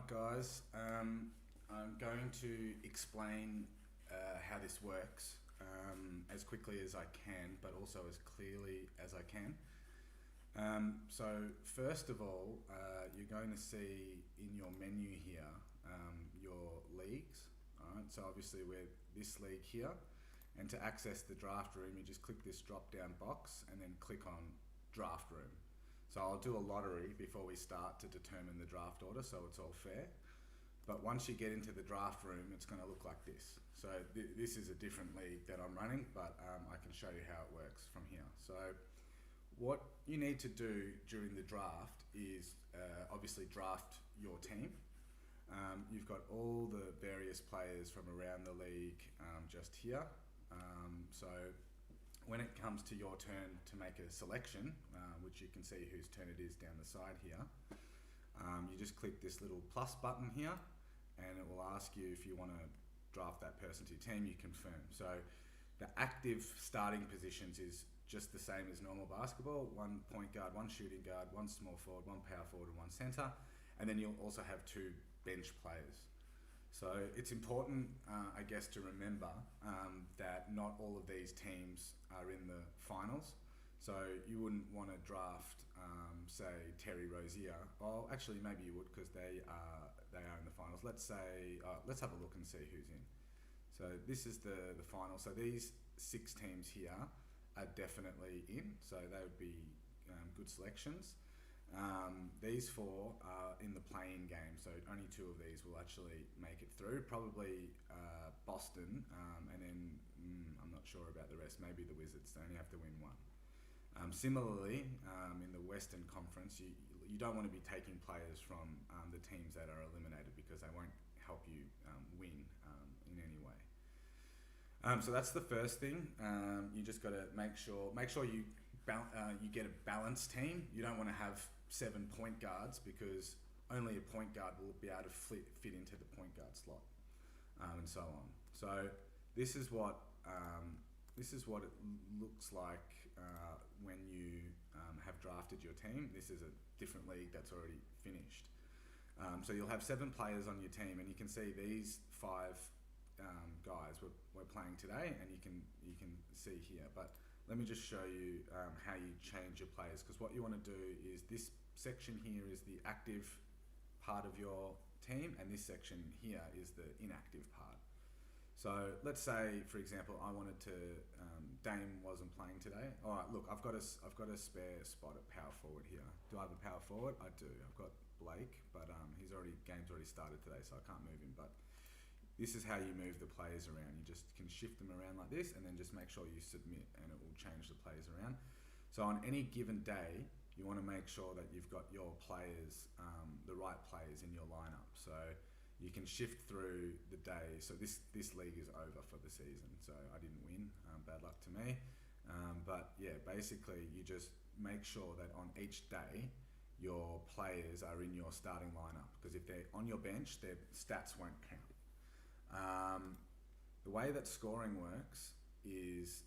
Alright guys, I'm going to explain how this works as quickly as I can, but also as clearly as I can. So first of all, you're going to see in your menu here your leagues. Alright, so obviously we're this league here, and to access the draft room you just click this drop down box and then click on draft room. So I'll do a lottery before we start to determine the draft order, so it's all fair. But once you get into the draft room, it's going to look like this. So this is a different league that I'm running, but I can show you how it works from here. So what you need to do during the draft is obviously draft your team. You've got all the various players from around the league just here. So when it comes to your turn to make a selection, which you can see whose turn it is down the side here, you just click this little plus button here and it will ask you if you want to draft that person to your team. You confirm. So the active starting positions is just the same as normal basketball: one point guard, one shooting guard, one small forward, one power forward and one center, and then you'll also have two bench players. So it's important, I guess, to remember that not all of these teams are in the finals. So you wouldn't want to draft, say, Terry Rozier. Well, actually, maybe you would, because they are in the finals. Let's say, let's have a look and see who's in. So this is the final. So these 6 teams here are definitely in. So they would be good selections. These 4 are in the play-in game, so only 2 of these will actually make it through. Probably Boston, and then I'm not sure about the rest. Maybe the Wizards. They only have to win 1. Similarly, in the Western Conference, you don't want to be taking players from the teams that are eliminated, because they won't help you win in any way. So that's the first thing. You just got to make sure you get a balanced team. You don't want to have 7 point guards, because only a point guard will be able to fit into the point guard slot, and so on. So this is what it looks like when you have drafted your team. This is a different league that's already finished. So you'll have 7 players on your team, and you can see these 5 guys we're playing today, and you can see here. But let me just show you how you change your players, because what you want to do is, this section here is the active part of your team, and this section here is the inactive part. So let's say, for example, I wanted to, Dame wasn't playing today. All right, look, I've got a spare spot at power forward here. Do I have a power forward? I do. I've got Blake, but game's already started today, so I can't move him. But this is how you move the players around. You just can shift them around like this, and then just make sure you submit, and it will change the players around. So on any given day, you want to make sure that you've got your players, the right players in your lineup. So you can shift through the day. So this league is over for the season, so I didn't win. Bad luck to me. But yeah, basically you just make sure that on each day your players are in your starting lineup, because if they're on your bench, their stats won't count. The way that scoring works is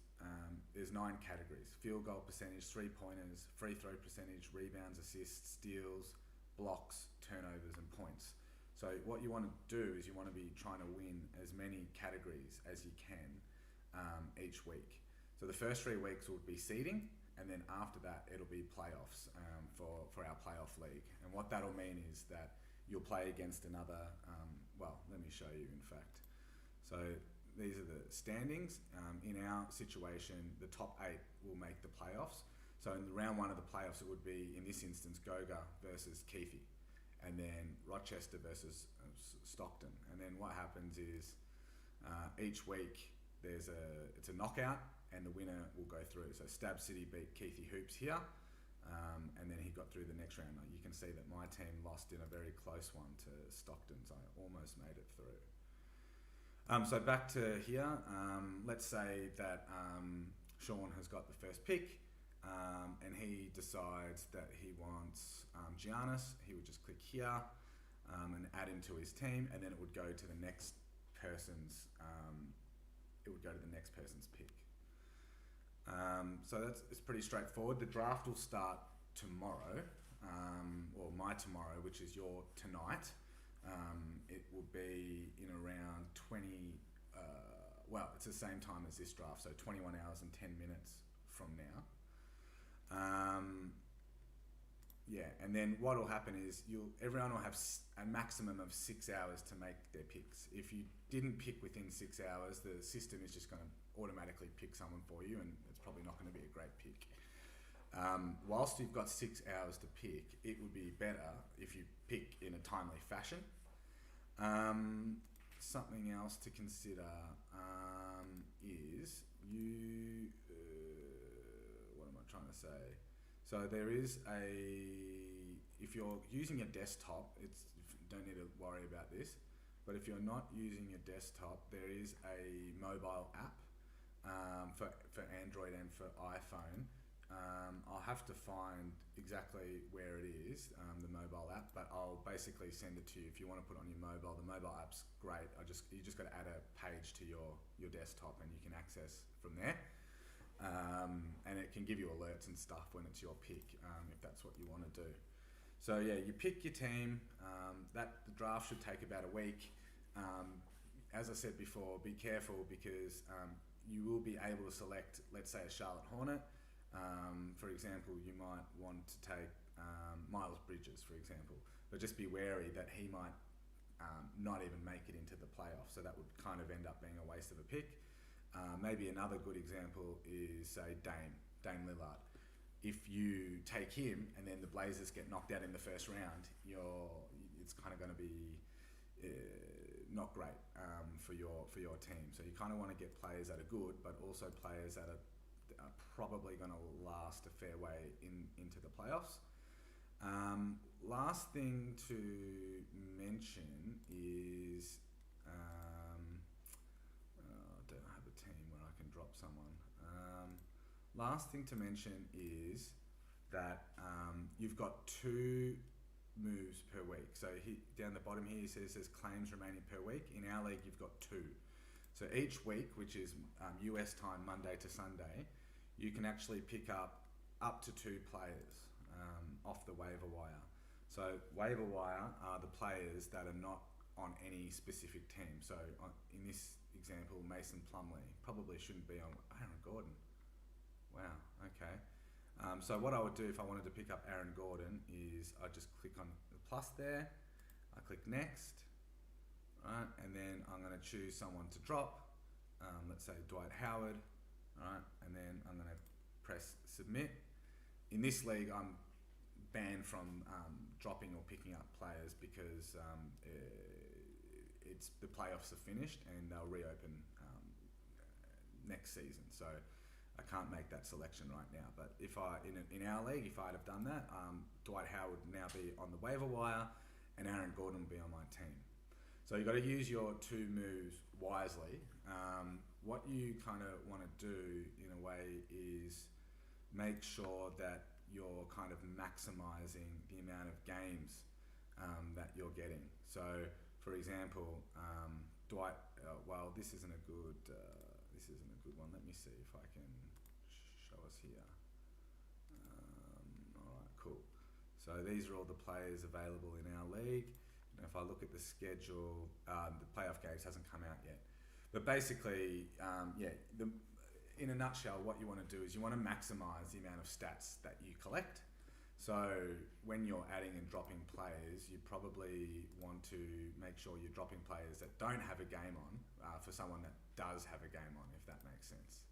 there's 9 categories: field goal percentage, 3-pointers, free throw percentage, rebounds, assists, steals, blocks, turnovers and points. So what you want to do is you want to be trying to win as many categories as you can each week. So the first 3 weeks would be seeding, and then after that it'll be playoffs for our playoff league. And what that'll mean is that you'll play against another, well, let me show you in fact. So these are the standings. In our situation, the top 8 will make the playoffs. So in round 1 of the playoffs, it would be, in this instance, Goga versus Keefe, and then Rochester versus Stockton. And then what happens is each week it's a knockout, and the winner will go through. So Stab City beat Keefe Hoops here, and then he got through the next round. You can see that my team lost in a very close one to Stockton, so I almost made it through. So back to here, let's say that Sean has got the first pick, and he decides that he wants Giannis. He would just click here and add him to his team, and then it would go to the next person's pick. So it's pretty straightforward. The draft will start tomorrow, or my tomorrow, which is your tonight. it will be in around 20. Well, it's the same time as this draft, so 21 hours and 10 minutes from now. Yeah, and then what will happen is everyone will have a maximum of 6 hours to make their picks. If you didn't pick within 6 hours, the system is just going to automatically pick someone for you, and it's probably not going to be a great pick. Whilst you've got 6 hours to pick, it would be better if you pick in a timely fashion. Something else to consider is what am I trying to say? So there is if you're using a desktop, don't need to worry about this, but if you're not using a desktop, there is a mobile app for Android and for iPhone. I'll have to find exactly where it is, the mobile app, but I'll basically send it to you if you want to put it on your mobile. The mobile app's great. You just got to add a page to your desktop and you can access from there. And it can give you alerts and stuff when it's your pick, if that's what you want to do. So yeah, you pick your team. The draft should take about a week. As I said before, be careful because you will be able to select, let's say, a Charlotte Hornet. For example, you might want to take Miles Bridges, for example, but just be wary that he might not even make it into the playoffs. So that would kind of end up being a waste of a pick. Maybe another good example is, say, Dame Lillard. If you take him and then the Blazers get knocked out in the first round, it's kind of going to be not great for your team. So you kind of want to get players that are good, but also players that are probably going to last a fair way into the playoffs. Last thing to mention is I don't have a team where I can drop someone. Last thing to mention is that you've got 2 moves per week. So down the bottom here it says claims remaining per week. In our league you've got 2. So each week, which is US time, Monday to Sunday, you can actually pick up to 2 players off the waiver wire. So waiver wire are the players that are not on any specific team. So in this example, Mason Plumlee probably shouldn't be on Aaron Gordon. Wow, okay. So what I would do if I wanted to pick up Aaron Gordon is I just click on the plus there, I click next, right, and then I'm going to choose someone to drop, let's say Dwight Howard, right, and then I'm going to press submit. In this league, I'm banned from dropping or picking up players because the playoffs are finished and they'll reopen next season. So I can't make that selection right now. But if in our league, if I'd have done that, Dwight Howard would now be on the waiver wire and Aaron Gordon would be on my team. So you've got to use your 2 moves wisely. What you kind of want to do in a way is make sure that you're kind of maximizing the amount of games that you're getting. So for example, Dwight, this isn't a good one. Let me see if I can show us here. Alright, cool. So these are all the players available in our league. And if I look at the schedule, the playoff games hasn't come out yet. But basically, in a nutshell, what you want to do is you want to maximize the amount of stats that you collect. So when you're adding and dropping players, you probably want to make sure you're dropping players that don't have a game on for someone that does have a game on, if that makes sense.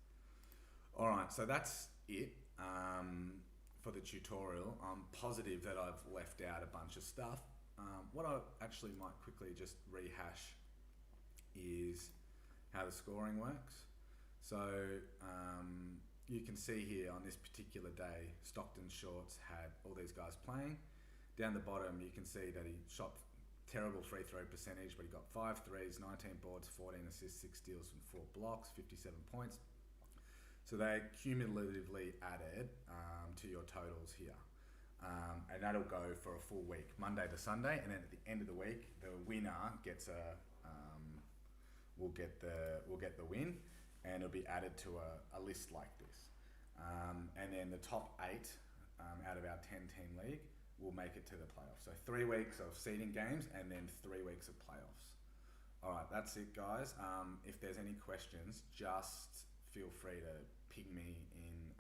All right, so that's it for the tutorial. I'm positive that I've left out a bunch of stuff. What I actually might quickly just rehash is how the scoring works. So you can see here on this particular day, Stockton Shorts had all these guys playing. Down the bottom, you can see that he shot terrible free throw percentage, but he got 5 threes, 19 boards, 14 assists, 6 steals and 4 blocks, 57 points. So they cumulatively added to your totals here. And that'll go for a full week, Monday to Sunday, and then at the end of the week, the winner gets will get the win, and it'll be added to a list like this. And then the top 8 out of our 10-team league will make it to the playoffs. So 3 weeks of seeding games and then 3 weeks of playoffs. All right, that's it, guys. If there's any questions, just feel free to ping me in